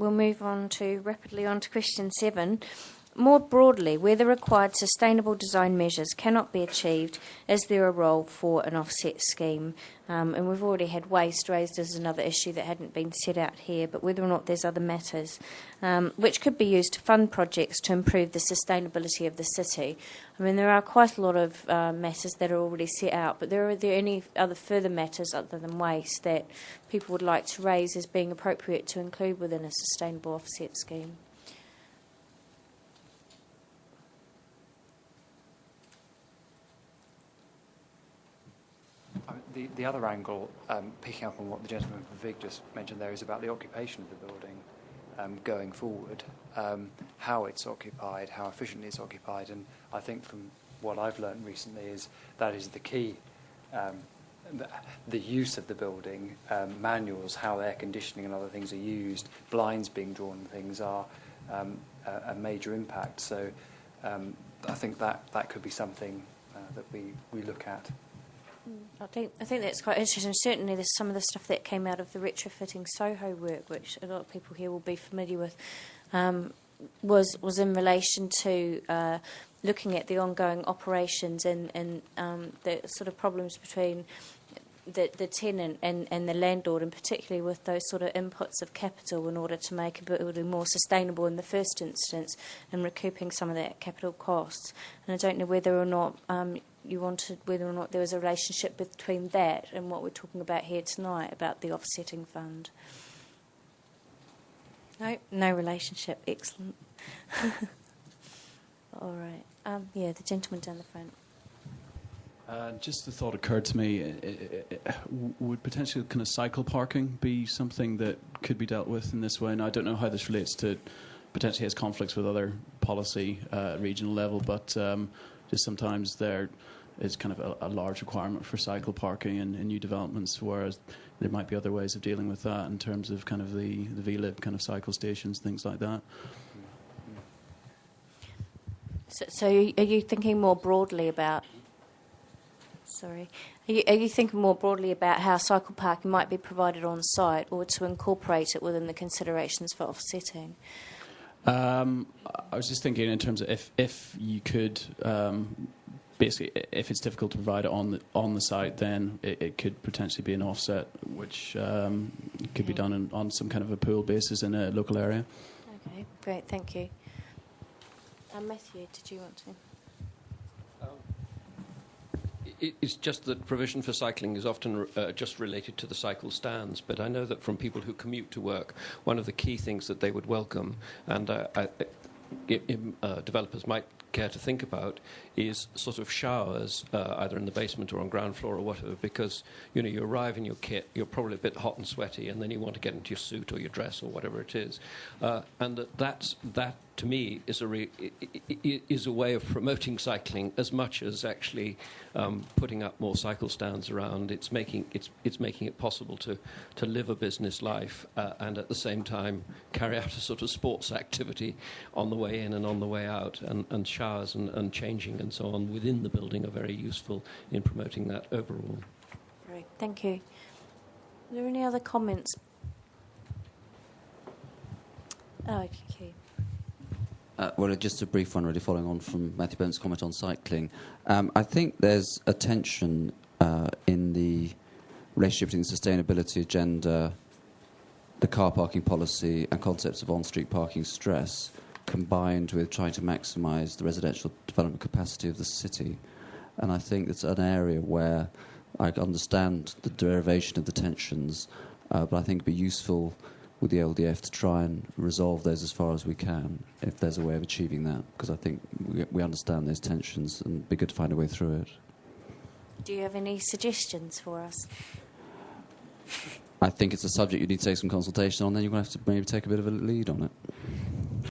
we'll move on rapidly on to question 7. More broadly, where the required sustainable design measures cannot be achieved, is there a role for an offset scheme? And we've already had waste raised as another issue that hadn't been set out here, but whether or not there's other matters which could be used to fund projects to improve the sustainability of the city. I mean, there are quite a lot of matters that are already set out, but are there any other further matters other than waste that people would like to raise as being appropriate to include within a sustainable offset scheme? The other angle, picking up on what the gentleman from VIG just mentioned there, is about the occupation of the building going forward, how it's occupied, how efficiently it's occupied. And I think from what I've learned recently is that is the key. The use of the building, manuals, how air conditioning and other things are used, blinds being drawn and things are a major impact. So I think that could be something that we look at. I think that's quite interesting. Certainly there's some of the stuff that came out of the retrofitting Soho work, which a lot of people here will be familiar with, was in relation to looking at the ongoing operations and the sort of problems between the tenant and the landlord, and particularly with those sort of inputs of capital in order to make a building more sustainable in the first instance and recouping some of that capital costs. And I don't know whether or not whether or not there was a relationship between that and what we're talking about here tonight about the offsetting fund. No relationship. Excellent. All right. The gentleman down the front. Just the thought occurred to me, would potentially kind of cycle parking be something that could be dealt with in this way? And I don't know how this relates to, potentially has conflicts with other policy at regional level, but just sometimes there is kind of a large requirement for cycle parking in new developments, whereas there might be other ways of dealing with that in terms of kind of the VLIB kind of cycle stations, things like that. So are you thinking more broadly about... Sorry. Are you thinking more broadly about how cycle parking might be provided on site, or to incorporate it within the considerations for offsetting? I was just thinking in terms of if you could... basically, if it's difficult to provide it on the site, then it could potentially be an offset, which could be done on some kind of a pool basis in a local area. Okay, great, thank you. Matthew, did you want to? It's just that provision for cycling is often just related to the cycle stands, but I know that from people who commute to work, one of the key things that they would welcome, and developers might care to think about, is sort of showers, either in the basement or on ground floor or whatever, because you arrive in your kit, you're probably a bit hot and sweaty, and then you want to get into your suit or your dress or whatever it is, and that to me is a way of promoting cycling as much as actually putting up more cycle stands around. It's making it possible to live a business life and at the same time carry out a sort of sports activity on the way in and on the way out, and showers and changing and so on within the building are very useful in promoting that overall. Great, thank you. Are there any other comments? Oh, okay. Well, just a brief one, really, following on from Matthew Bent's comment on cycling. I think there's a tension in the relationship between the sustainability agenda, the car parking policy, and concepts of on-street parking stress, combined with trying to maximise the residential development capacity of the city. And I think it's an area where I understand the derivation of the tensions, but I think it'd be useful with the LDF to try and resolve those as far as we can, if there's a way of achieving that, because I think we understand those tensions and it'd be good to find a way through it. Do you have any suggestions for us? I think it's a subject you need to take some consultation on, then you're going to have to maybe take a bit of a lead on it.